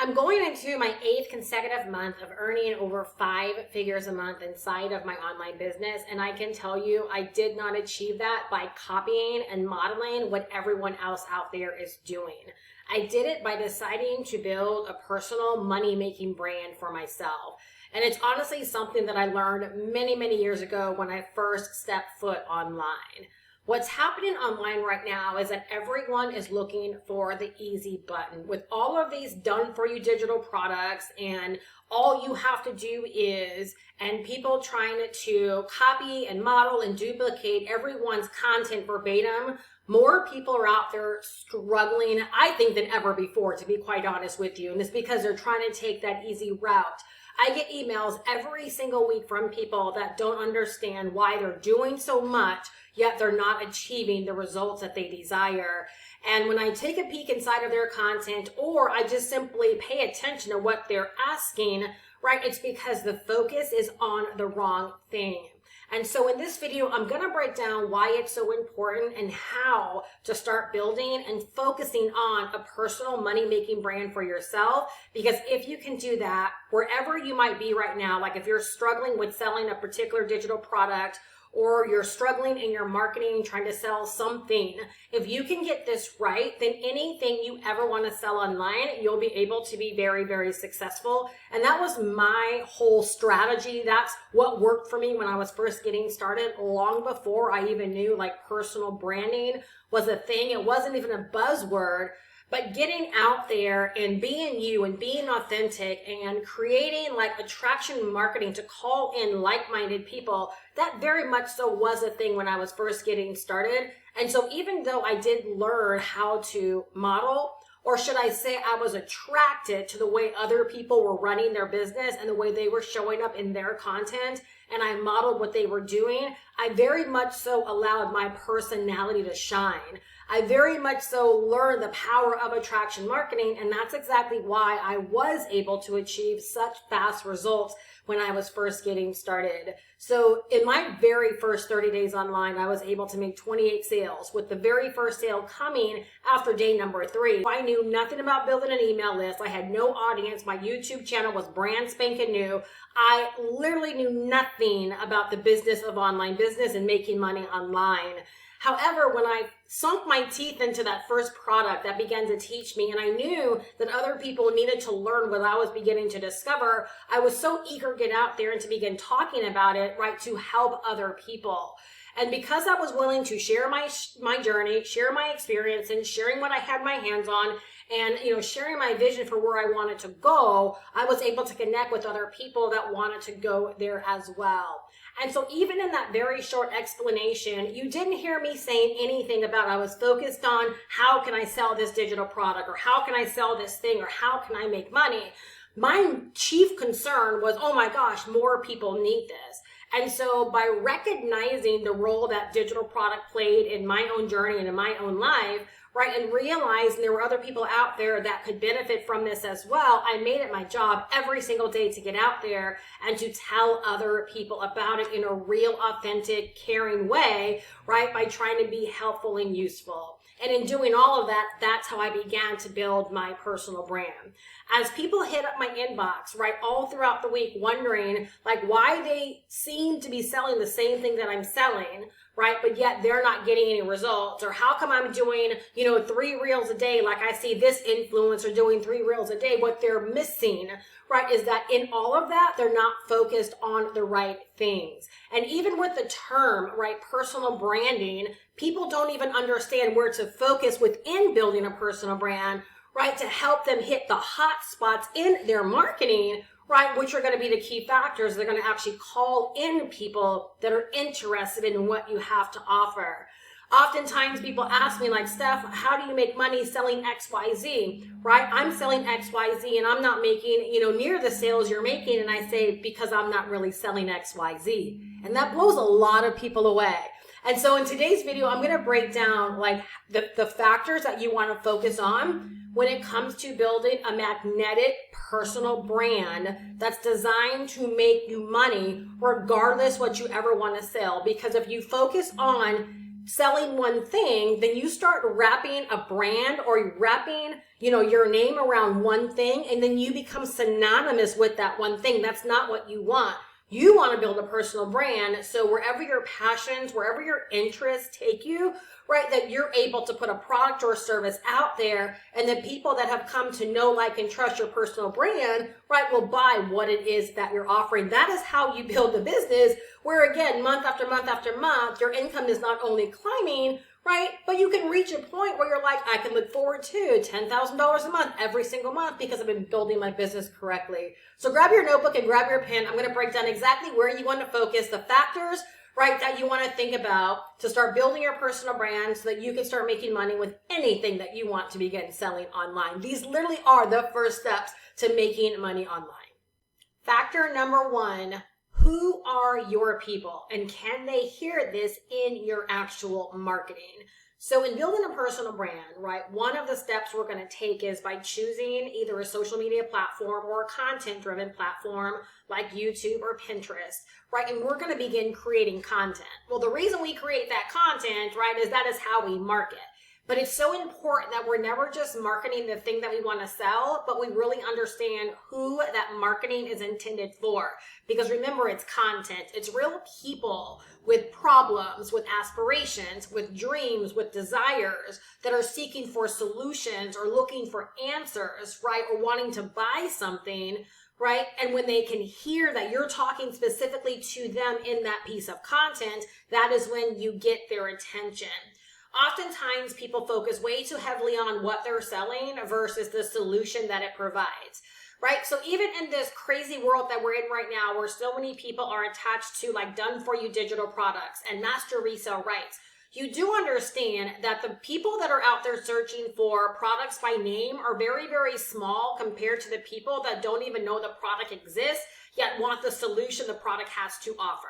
I'm going into my 8th consecutive month of earning over 5 figures a month inside of my online business. And I can tell you, I did not achieve that by copying and modeling what everyone else out there is doing. I did it by deciding to build a personal money-making brand for myself. And it's honestly something that I learned many, many years ago when I first stepped foot online. What's happening online right now is that everyone is looking for the easy button. With all of these done-for-you digital products and all you have to do is, and people trying to copy and model and duplicate everyone's content verbatim, more people are out there struggling, I think, than ever before, to be quite honest with you. And it's because they're trying to take that easy route. I get emails every single week from people that don't understand why they're doing so much, yet they're not achieving the results that they desire. And when I take a peek inside of their content, or I just simply pay attention to what they're asking, right, it's because the focus is on the wrong thing. And so in this video, I'm going to break down why it's so important and how to start building and focusing on a personal money-making brand for yourself. Because if you can do that, wherever you might be right now, like if you're struggling with selling a particular digital product, or you're struggling in your marketing, trying to sell something, if you can get this right, then anything you ever want to sell online, you'll be able to be very, very successful. And that was my whole strategy. That's what worked for me when I was first getting started, long before I even knew like personal branding was a thing. It wasn't even a buzzword. But getting out there and being you and being authentic and creating like attraction marketing to call in like-minded people, that very much so was a thing when I was first getting started. And so even though I did learn how to model, or should I say I was attracted to the way other people were running their business and the way they were showing up in their content, and I modeled what they were doing, I very much so allowed my personality to shine. I very much so learned the power of attraction marketing, and that's exactly why I was able to achieve such fast results when I was first getting started. So in my very first 30 days online, I was able to make 28 sales, with the very first sale coming after day number 3. I knew nothing about building an email list. I had no audience. My YouTube channel was brand spanking new. I literally knew nothing about the business of online business and making money online. However, when I sunk my teeth into that first product, that began to teach me, and I knew that other people needed to learn what I was beginning to discover, I was so eager to get out there and to begin talking about it, right, to help other people. And because I was willing to share my journey, share my experience, and sharing what I had my hands on, and sharing my vision for where I wanted to go, I was able to connect with other people that wanted to go there as well. And so even in that very short explanation, you didn't hear me saying anything about I was focused on how can I sell this digital product, or how can I sell this thing, or how can I make money. My chief concern was, oh my gosh, more people need this. And so by recognizing the role that digital product played in my own journey and in my own life, right, and realizing there were other people out there that could benefit from this as well, I made it my job every single day to get out there and to tell other people about it in a real, authentic, caring way, right, by trying to be helpful and useful. And in doing all of that, that's how I began to build my personal brand. As people hit up my inbox, right, all throughout the week, wondering like why they seem to be selling the same thing that I'm selling, right, but yet they're not getting any results, or how come I'm doing, 3 reels a day, like I see this influencer doing 3 reels a day. What they're missing, right, is that in all of that, they're not focused on the right things. And even with the term, right, personal branding, people don't even understand where to focus within building a personal brand, right, to help them hit the hot spots in their marketing, right, which are going to be the key factors. They're going to actually call in people that are interested in what you have to offer. Oftentimes people ask me like, Steph, how do you make money selling XYZ, right? I'm selling XYZ and I'm not making, near the sales you're making. And I say, because I'm not really selling XYZ. And that blows a lot of people away. And so in today's video, I'm going to break down like the factors that you want to focus on when it comes to building a magnetic personal brand that's designed to make you money regardless what you ever want to sell. Because if you focus on selling one thing, then you start wrapping a brand or wrapping, your name around one thing, and then you become synonymous with that one thing. That's not what you want. You want to build a personal brand, so wherever your passions, wherever your interests take you, right, that you're able to put a product or service out there, and the people that have come to know, like, and trust your personal brand, right, will buy what it is that you're offering. That is how you build a business where, again, month after month after month, your income is not only climbing, right, but you can reach a point where you're like, I can look forward to $10,000 a month every single month because I've been building my business correctly. So grab your notebook and grab your pen. I'm going to break down exactly where you want to focus, the factors, right, that you want to think about to start building your personal brand so that you can start making money with anything that you want to begin selling online. These literally are the first steps to making money online. Factor number 1, who are your people, and can they hear this in your actual marketing? So in building a personal brand, right, one of the steps we're going to take is by choosing either a social media platform or a content-driven platform like YouTube or Pinterest, right? And we're going to begin creating content. Well, the reason we create that content, right, is that is how we market. But it's so important that we're never just marketing the thing that we want to sell, but we really understand who that marketing is intended for. Because remember, it's content. It's real people with problems, with aspirations, with dreams, with desires that are seeking for solutions or looking for answers, right? Or wanting to buy something, right? And when they can hear that you're talking specifically to them in that piece of content, that is when you get their attention. Oftentimes, people focus way too heavily on what they're selling versus the solution that it provides, right? So even in this crazy world that we're in right now, where so many people are attached to like done-for-you digital products and master resale rights, you do understand that the people that are out there searching for products by name are very, very small compared to the people that don't even know the product exists, yet want the solution the product has to offer.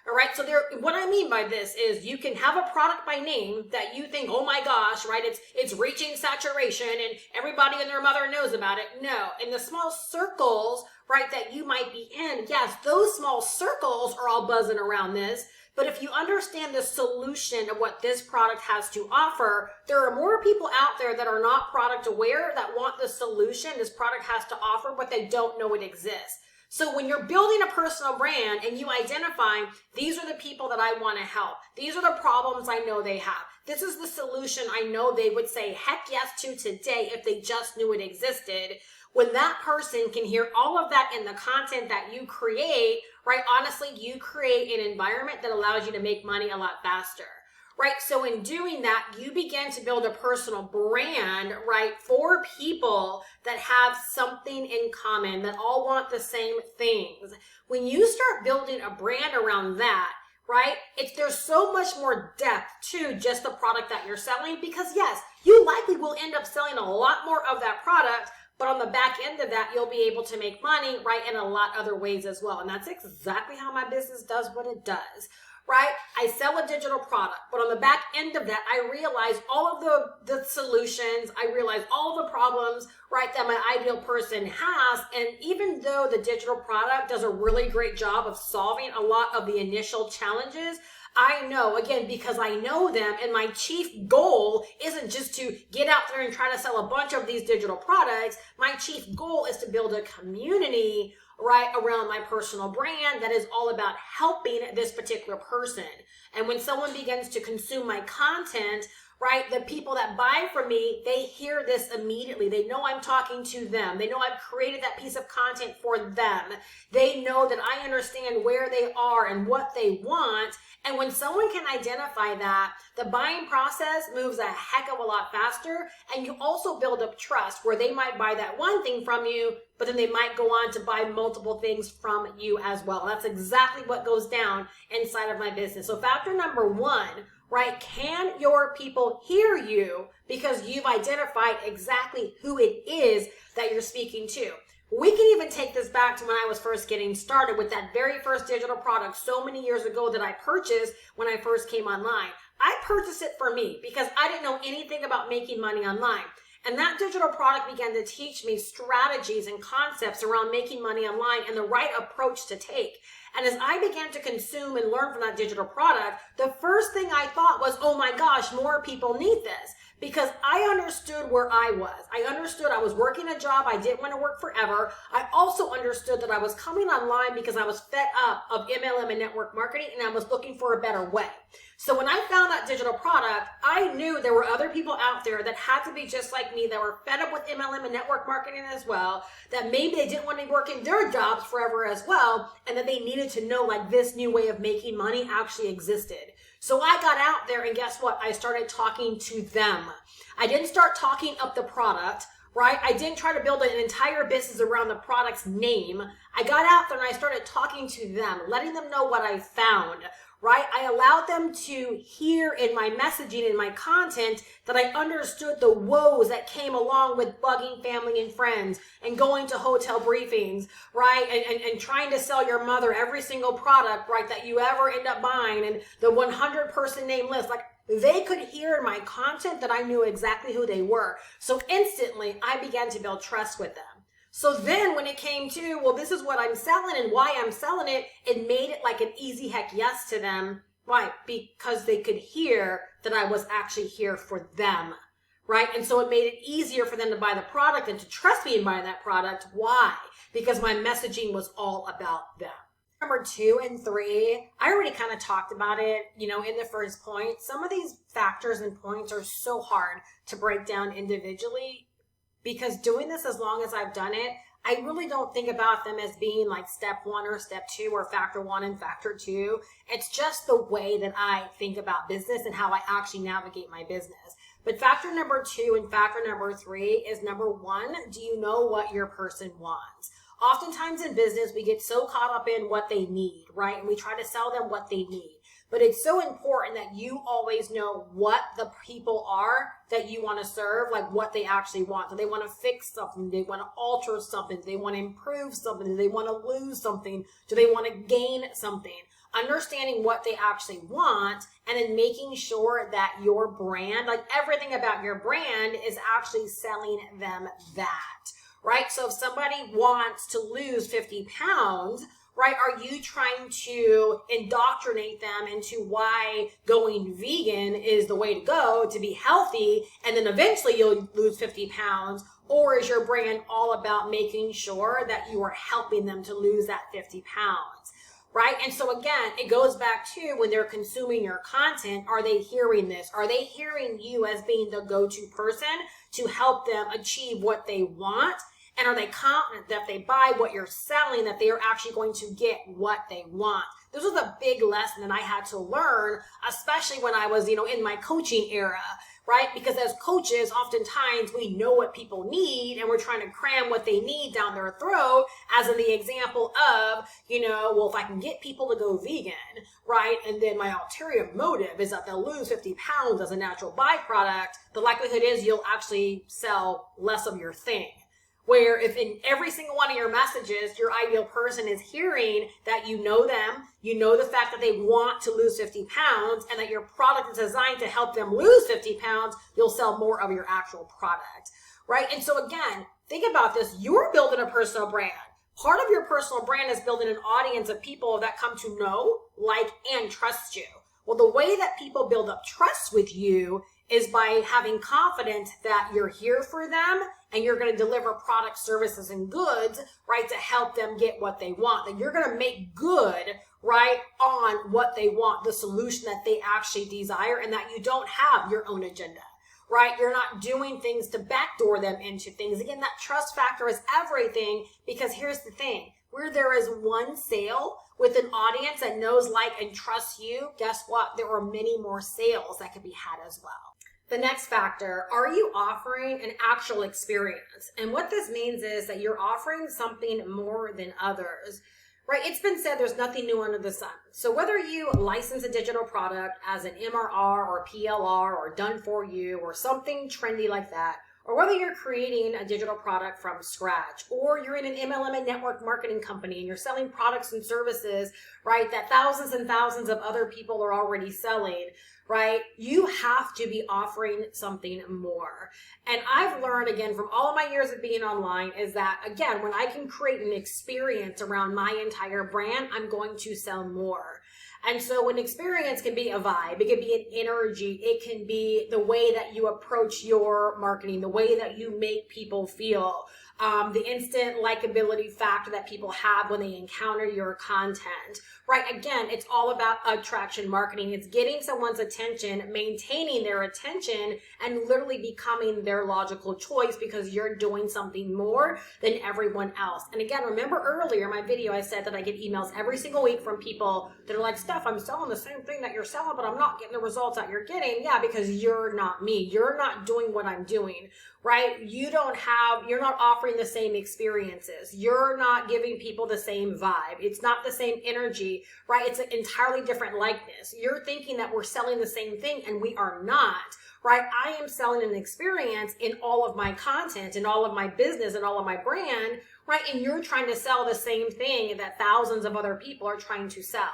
All right, so what I mean by this is you can have a product by name that you think, oh my gosh, right, it's reaching saturation and everybody and their mother knows about it. No, in the small circles, right, that you might be in, yes, those small circles are all buzzing around this. But if you understand the solution of what this product has to offer, there are more people out there that are not product aware that want the solution this product has to offer, but they don't know it exists. So when you're building a personal brand and you identify, these are the people that I want to help. These are the problems I know they have. This is the solution I know they would say heck yes to today if they just knew it existed. When that person can hear all of that in the content that you create, right, honestly, you create an environment that allows you to make money a lot faster. Right, so in doing that, you begin to build a personal brand, right, for people that have something in common, that all want the same things. When you start building a brand around that, right, there's so much more depth to just the product that you're selling, because yes, you likely will end up selling a lot more of that product, but on the back end of that, you'll be able to make money, right, in a lot other ways as well. And that's exactly how my business does what it does. Right? I sell a digital product, but on the back end of that, I realize all of the solutions, I realize all the problems, right, that my ideal person has. And even though the digital product does a really great job of solving a lot of the initial challenges, I know, again, because I know them, and my chief goal isn't just to get out there and try to sell a bunch of these digital products. My chief goal is to build a community, right, around my personal brand that is all about helping this particular person. And when someone begins to consume my content, right, the people that buy from me, they hear this immediately. They know I'm talking to them. They know I've created that piece of content for them. They know that I understand where they are and what they want. And when someone can identify that, the buying process moves a heck of a lot faster. And you also build up trust where they might buy that one thing from you, but then they might go on to buy multiple things from you as well. That's exactly what goes down inside of my business. So factor number 1, right? Can your people hear you because you've identified exactly who it is that you're speaking to? We can even take this back to when I was first getting started with that very first digital product so many years ago that I purchased when I first came online. I purchased it for me because I didn't know anything about making money online. And that digital product began to teach me strategies and concepts around making money online and the right approach to take. And as I began to consume and learn from that digital product, the first thing I thought was, oh my gosh, more people need this. Because I understood where I was. I understood I was working a job I didn't want to work forever. I also understood that I was coming online because I was fed up of MLM and network marketing, and I was looking for a better way. So when I found that digital product, I knew there were other people out there that had to be just like me, that were fed up with MLM and network marketing as well, that maybe they didn't want to be working their jobs forever as well, and that they needed to know like this new way of making money actually existed. So I got out there, and guess what? I started talking to them. I didn't start talking up the product, right? I didn't try to build an entire business around the product's name. I got out there and I started talking to them, letting them know what I found, right? I allowed them to hear in my messaging, in my content, that I understood the woes that came along with bugging family and friends and going to hotel briefings, right? And trying to sell your mother every single product, right, that you ever end up buying, and the 100-person name list. Like, they could hear in my content that I knew exactly who they were. So instantly, I began to build trust with them. So then when it came to, well, this is what I'm selling and why I'm selling it, it made it like an easy heck yes to them. Why? Because they could hear that I was actually here for them, right? And so it made it easier for them to buy the product and to trust me in buying that product. Why? Because my messaging was all about them. Number 2 and 3, I already kind of talked about it, in the first point. Some of these factors and points are so hard to break down individually, because doing this as long as I've done it, I really don't think about them as being like step 1 or step 2 or factor 1 and factor 2. It's just the way that I think about business and how I actually navigate my business. But factor number 2 and factor number 3 is, number 1, do you know what your person wants? Oftentimes in business, we get so caught up in what they need, right? And we try to sell them what they need. But it's so important that you always know what the people are that you want to serve, like what they actually want. Do they want to fix something? Do they want to alter something? Do they want to improve something? Do they want to lose something? Do they want to gain something? Understanding what they actually want, and then making sure that your brand, like everything about your brand, is actually selling them that, right? So if somebody wants to lose 50 pounds, right, are you trying to indoctrinate them into why going vegan is the way to go to be healthy, and then eventually you'll lose 50 pounds? Or is your brand all about making sure that you are helping them to lose that 50 pounds? Right? And so again, it goes back to when they're consuming your content, are they hearing this? Are they hearing you as being the go-to person to help them achieve what they want? And are they confident that if they buy what you're selling, that they are actually going to get what they want? This was a big lesson that I had to learn, especially when I was, in my coaching era, right? Because as coaches, oftentimes we know what people need and we're trying to cram what they need down their throat, as in the example of, well, if I can get people to go vegan, right? And then my ulterior motive is that they'll lose 50 pounds as a natural byproduct, the likelihood is you'll actually sell less of your thing. Where if in every single one of your messages, your ideal person is hearing that you know them, you know the fact that they want to lose 50 pounds, and that your product is designed to help them lose 50 pounds, you'll sell more of your actual product, right? And so again, think about this. You're building a personal brand. Part of your personal brand is building an audience of people that come to know, like, and trust you. Well, the way that people build up trust with you is by having confidence that you're here for them and you're going to deliver products, services, and goods, right, to help them get what they want. That you're going to make good, right, on what they want, the solution that they actually desire, and that you don't have your own agenda, right? You're not doing things to backdoor them into things. Again, that trust factor is everything, because here's the thing. Where there is one sale with an audience that knows, like, and trusts you, guess what? There are many more sales that could be had as well. The next factor, are you offering an actual experience? And what this means is that you're offering something more than others, right? It's been said there's nothing new under the sun. So whether you license a digital product as an MRR or PLR or done for you or something trendy like that, or whether you're creating a digital product from scratch, or you're in an MLM and network marketing company and you're selling products and services, right, that thousands and thousands of other people are already selling, right? You have to be offering something more. And I've learned, again, from all of my years of being online, is that, again, when I can create an experience around my entire brand, I'm going to sell more. And so an experience can be a vibe, it can be an energy, it can be the way that you approach your marketing, the way that you make people feel, the instant likability factor that people have when they encounter your content, right? Again, it's all about attraction marketing. It's getting someone's attention, maintaining their attention, and literally becoming their logical choice because you're doing something more than everyone else. And again, remember earlier in my video, I said that I get emails every single week from people that are like, Steph, I'm selling the same thing that you're selling, but I'm not getting the results that you're getting. Yeah, because you're not me. You're not doing what I'm doing, right? You're not offering the same experiences. You're not giving people the same vibe. It's not the same energy, right? It's an entirely different likeness. You're thinking that we're selling the same thing, and we are not, right? I am selling an experience in all of my content, in all of my business, and all of my brand, right? And you're trying to sell the same thing that thousands of other people are trying to sell.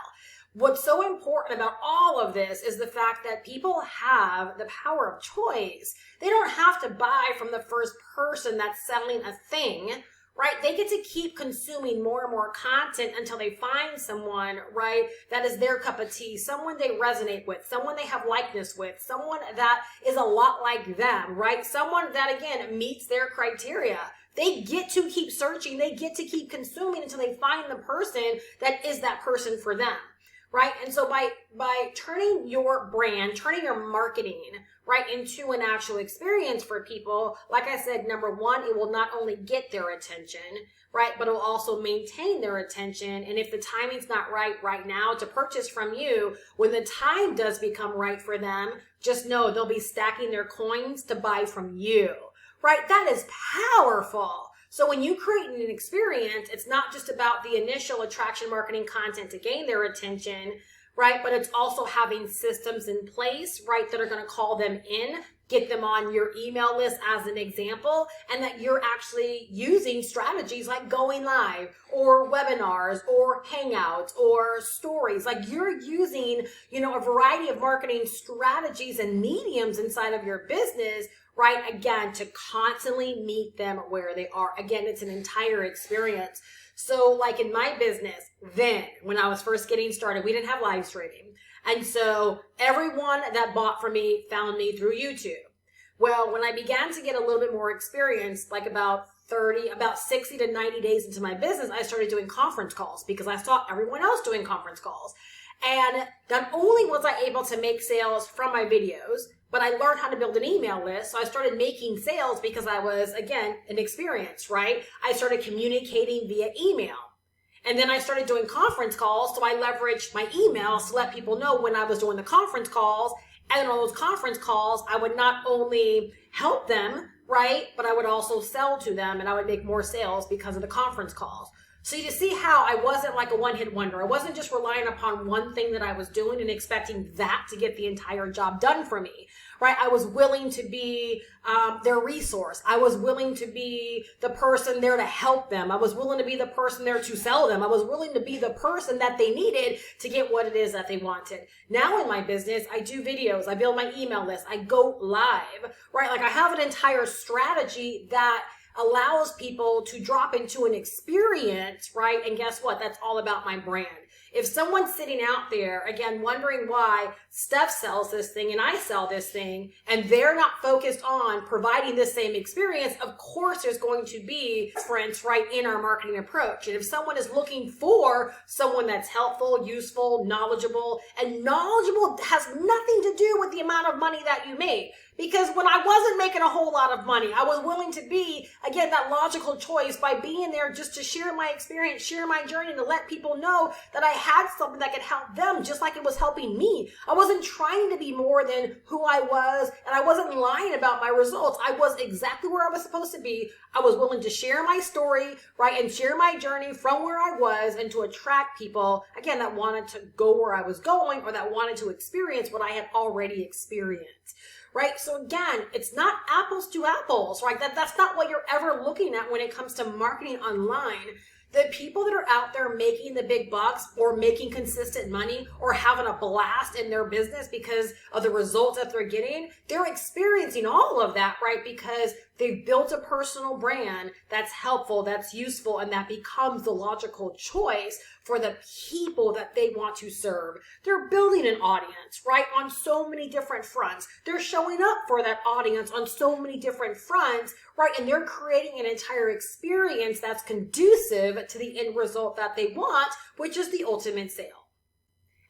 What's so important about all of this is the fact that people have the power of choice. They don't have to buy from the first person that's selling a thing, right? They get to keep consuming more and more content until they find someone, right, that is their cup of tea, someone they resonate with, someone they have likeness with, someone that is a lot like them, right? Someone that, again, meets their criteria. They get to keep searching. They get to keep consuming until they find the person that is that person for them. Right? And so by turning your brand, turning your marketing, right, into an actual experience for people, like I said, number one, it will not only get their attention, right, but it will also maintain their attention. And if the timing's not right now to purchase from you, when the time does become right for them, just know they'll be stacking their coins to buy from you, right? That is powerful. So when you create an experience, it's not just about the initial attraction marketing content to gain their attention, right? But it's also having systems in place, right, that are going to call them in, get them on your email list as an example, and that you're actually using strategies like going live or webinars or hangouts or stories. Like you're using, a variety of marketing strategies and mediums inside of your business, right? Again, to constantly meet them where they are. Again, it's an entire experience. So like in my business, then when I was first getting started, we didn't have live streaming. And so everyone that bought from me found me through YouTube. Well, when I began to get a little bit more experience, like about 60 to 90 days into my business, I started doing conference calls because I saw everyone else doing conference calls. And not only was I able to make sales from my videos, but I learned how to build an email list. So I started making sales because I was, again, an experience, right? I started communicating via email. And then I started doing conference calls. So I leveraged my emails to let people know when I was doing the conference calls. And on those conference calls, I would not only help them, right? But I would also sell to them, and I would make more sales because of the conference calls. So you see how I wasn't like a one-hit wonder. I wasn't just relying upon one thing that I was doing and expecting that to get the entire job done for me, right? I was willing to be their resource. I was willing to be the person there to help them. I was willing to be the person there to sell them. I was willing to be the person that they needed to get what it is that they wanted. Now in my business, I do videos. I build my email list. I go live, right? Like I have an entire strategy that allows people to drop into an experience, right? And guess what? That's all about my brand. If someone's sitting out there, again, wondering why Steph sells this thing and I sell this thing, and they're not focused on providing the same experience, of course there's going to be difference, right, in our marketing approach. And if someone is looking for someone that's helpful, useful, knowledgeable, and knowledgeable has nothing to do with the amount of money that you make. Because when I wasn't making a whole lot of money, I was willing to be, again, that logical choice by being there just to share my experience, share my journey, to let people know that I had something that could help them just like it was helping me. I wasn't trying to be more than who I was, and I wasn't lying about my results. I was exactly where I was supposed to be. I was willing to share my story, right, and share my journey from where I was and to attract people, again, that wanted to go where I was going or that wanted to experience what I had already experienced. right? So again, it's not apples to apples, right? That's not what you're ever looking at when it comes to marketing online. The people that are out there making the big bucks or making consistent money or having a blast in their business because of the results that they're getting, they're experiencing all of that, right? Because they've built a personal brand that's helpful, that's useful, and that becomes the logical choice for the people that they want to serve. They're building an audience, right? On so many different fronts. They're showing up for that audience on so many different fronts, right? And they're creating an entire experience that's conducive to the end result that they want, which is the ultimate sale.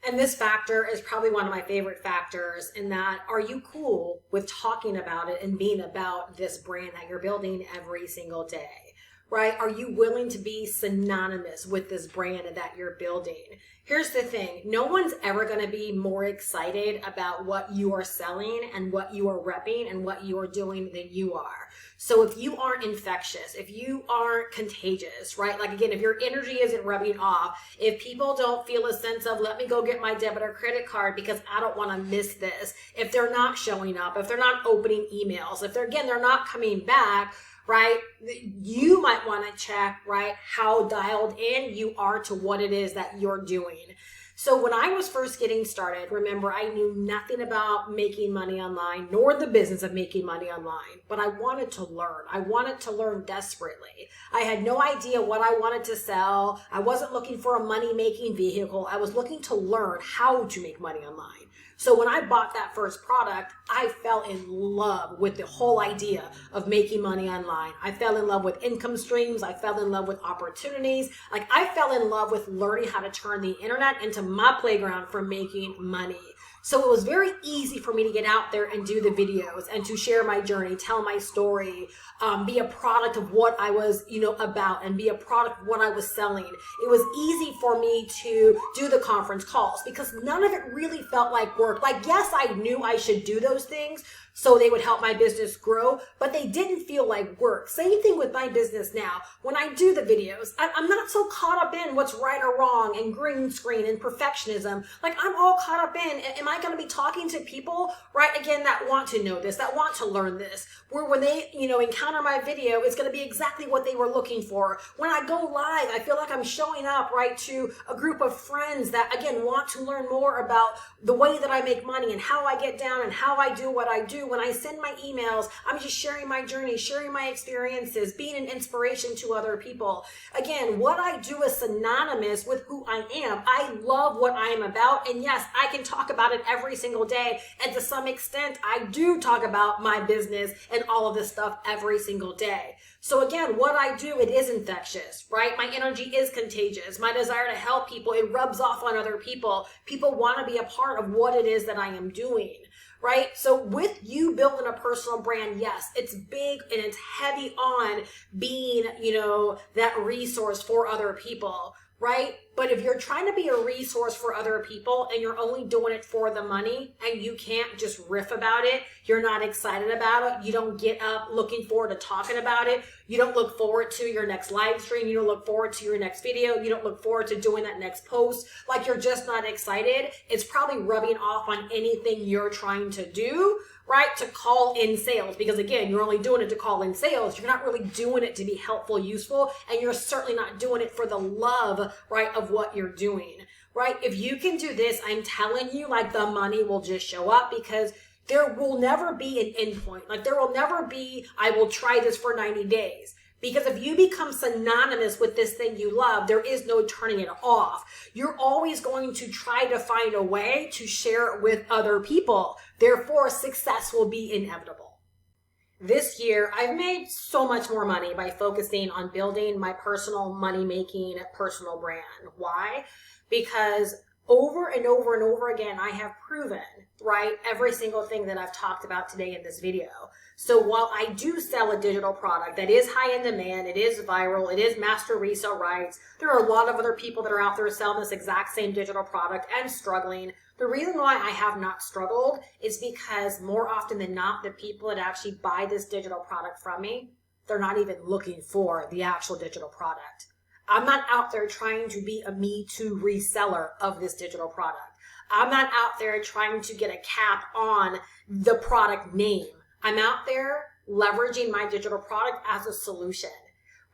And this factor is probably one of my favorite factors in that, are you cool with talking about it and being about this brand that you're building every single day, right? Are you willing to be synonymous with this brand that you're building? Here's the thing. No one's ever going to be more excited about what you are selling and what you are repping and what you are doing than you are. So if you aren't infectious, if you aren't contagious, right? Like again, if your energy isn't rubbing off, if people don't feel a sense of, let me go get my debit or credit card because I don't want to miss this, if they're not showing up, if they're not opening emails, if they're not coming back, right? You might want to check, right, how dialed in you are to what it is that you're doing. So when I was first getting started, remember, I knew nothing about making money online, nor the business of making money online, but I wanted to learn. I wanted to learn desperately. I had no idea what I wanted to sell. I wasn't looking for a money-making vehicle. I was looking to learn how to make money online. So when I bought that first product, I fell in love with the whole idea of making money online. I fell in love with income streams. I fell in love with opportunities. Like I fell in love with learning how to turn the internet into my playground for making money. So it was very easy for me to get out there and do the videos and to share my journey, tell my story, be a product of what I was, about, and be a product of what I was selling. It was easy for me to do the conference calls because none of it really felt like work. Like, yes, I knew I should do those things so they would help my business grow, but they didn't feel like work. Same thing with my business now. When I do the videos, I'm not so caught up in what's right or wrong and green screen and perfectionism. Like I'm all caught up in, am I going to be talking to people, right, again, that want to know this, that want to learn this, where when they, encounter my video, it's going to be exactly what they were looking for. When I go live, I feel like I'm showing up, right, to a group of friends that, again, want to learn more about the way that I make money and how I get down and how I do what I do. When I send my emails, I'm just sharing my journey, sharing my experiences, being an inspiration to other people. Again, what I do is synonymous with who I am. I love what I am about. And yes, I can talk about it every single day. And to some extent, I do talk about my business and all of this stuff every single day. So again, what I do, it is infectious, right? My energy is contagious. My desire to help people, it rubs off on other people. People want to be a part of what it is that I am doing, right? So with you building a personal brand, yes, it's big and it's heavy on being, that resource for other people, right? But if you're trying to be a resource for other people and you're only doing it for the money and you can't just riff about it, you're not excited about it, you don't get up looking forward to talking about it, you don't look forward to your next live stream, you don't look forward to your next video, you don't look forward to doing that next post, like you're just not excited, it's probably rubbing off on anything you're trying to do, right, to call in sales. Because again, you're only doing it to call in sales. You're not really doing it to be helpful, useful, and you're certainly not doing it for the love, right, of what you're doing, right? If you can do this, I'm telling you, like the money will just show up because there will never be an endpoint. Like there will never be, I will try this for 90 days. Because if you become synonymous with this thing you love, there is no turning it off. You're always going to try to find a way to share it with other people. Therefore, success will be inevitable. This year, I've made so much more money by focusing on building my personal money-making personal brand. Why? Because over and over and over again, I have proven, right, every single thing that I've talked about today in this video. So while I do sell a digital product that is high in demand, it is viral, it is master resale rights, there are a lot of other people that are out there selling this exact same digital product and struggling. The reason why I have not struggled is because more often than not, the people that actually buy this digital product from me, they're not even looking for the actual digital product. I'm not out there trying to be a Me Too reseller of this digital product. I'm not out there trying to get a cap on the product name. I'm out there leveraging my digital product as a solution,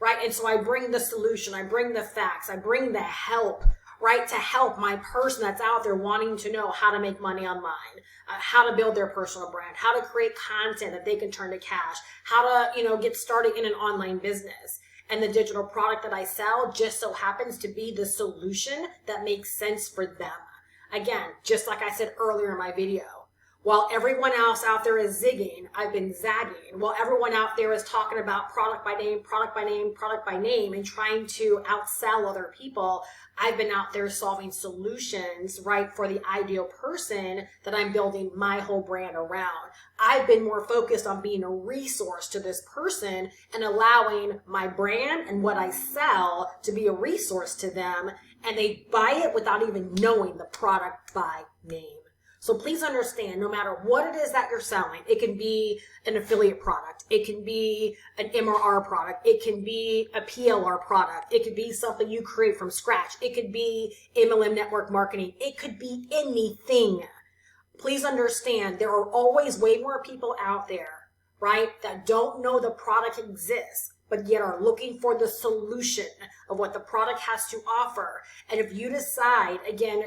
right? And so I bring the solution, I bring the facts, I bring the help, right? To help my person that's out there wanting to know how to make money online, how to build their personal brand, how to create content that they can turn to cash, how to, get started in an online business. And the digital product that I sell just so happens to be the solution that makes sense for them. Again, just like I said earlier in my video, while everyone else out there is zigging, I've been zagging. While everyone out there is talking about product by name, product by name, product by name, and trying to outsell other people, I've been out there solving solutions, right, for the ideal person that I'm building my whole brand around. I've been more focused on being a resource to this person and allowing my brand and what I sell to be a resource to them, and they buy it without even knowing the product by name. So please understand, no matter what it is that you're selling, it can be an affiliate product, it can be an MRR product, it can be a PLR product, it could be something you create from scratch, it could be MLM network marketing, it could be anything. Please understand, there are always way more people out there, right, that don't know the product exists, but yet are looking for the solution of what the product has to offer. And if you decide, again,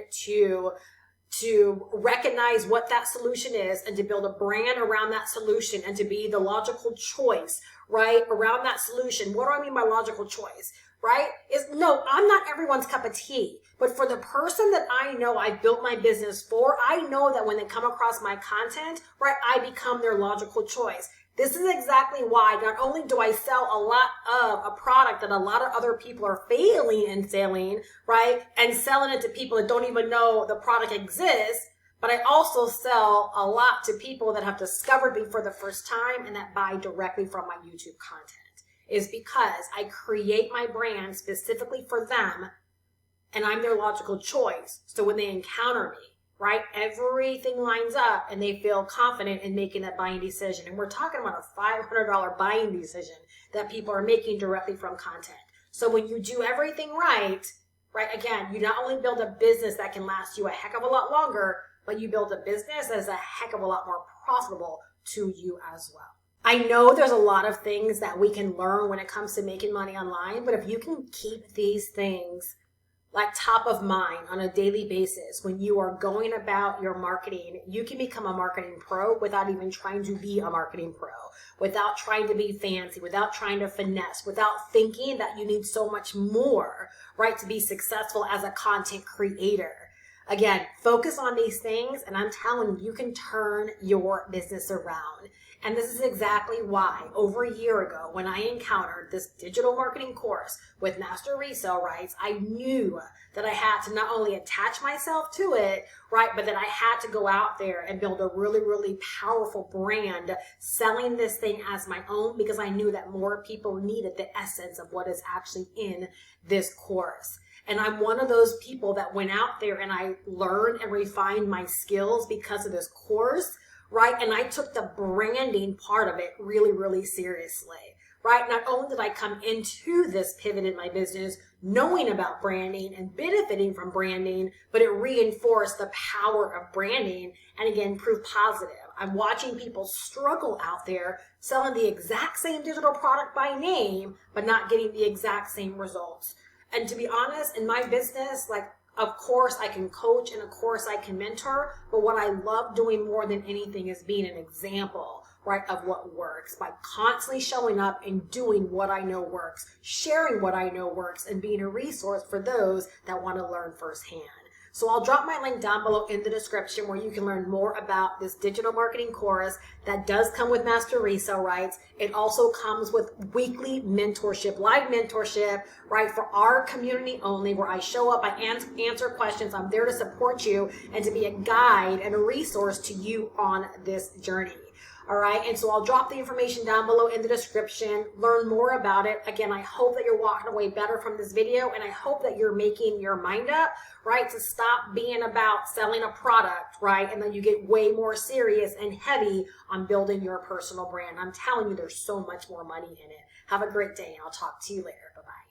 to recognize what that solution is and to build a brand around that solution and to be the logical choice, right, around that solution. What do I mean by logical choice, right? No, I'm not everyone's cup of tea, but for the person that I know I built my business for, I know that when they come across my content, right, I become their logical choice. This is exactly why not only do I sell a lot of a product that a lot of other people are failing in selling, right, and selling it to people that don't even know the product exists, but I also sell a lot to people that have discovered me for the first time and that buy directly from my YouTube content, is because I create my brand specifically for them and I'm their logical choice. So when they encounter me, right, everything lines up and they feel confident in making that buying decision. And we're talking about a $500 buying decision that people are making directly from content. So when you do everything right, again, you not only build a business that can last you a heck of a lot longer, but you build a business that is a heck of a lot more profitable to you as well. I know there's a lot of things that we can learn when it comes to making money online, but if you can keep these things like top of mind on a daily basis when you are going about your marketing, you can become a marketing pro without even trying to be a marketing pro, without trying to be fancy, without trying to finesse, without thinking that you need so much more, right, to be successful as a content creator. Again, focus on these things and I'm telling you, you can turn your business around. And this is exactly why over a year ago, when I encountered this digital marketing course with Master Resale Rights, I knew that I had to not only attach myself to it, right, but that I had to go out there and build a really, really powerful brand selling this thing as my own, because I knew that more people needed the essence of what is actually in this course. And I'm one of those people that went out there and I learned and refined my skills because of this course, right? And I took the branding part of it really, really seriously, right? Not only did I come into this pivot in my business knowing about branding and benefiting from branding, but it reinforced the power of branding and again, proof positive. I'm watching people struggle out there selling the exact same digital product by name, but not getting the exact same results. And to be honest, in my business, of course I can coach and of course I can mentor, but what I love doing more than anything is being an example, right, of what works by constantly showing up and doing what I know works, sharing what I know works, and being a resource for those that want to learn firsthand. So I'll drop my link down below in the description where you can learn more about this digital marketing course that does come with Master Resale Rights. It also comes with weekly mentorship, live mentorship, right, for our community only, where I show up, I answer questions. I'm there to support you and to be a guide and a resource to you on this journey. All right, and so I'll drop the information down below in the description. Learn more about it. Again, I hope that you're walking away better from this video, and I hope that you're making your mind up, right, to stop being about selling a product, right, and then you get way more serious and heavy on building your personal brand. I'm telling you, there's so much more money in it. Have a great day, and I'll talk to you later. Bye-bye.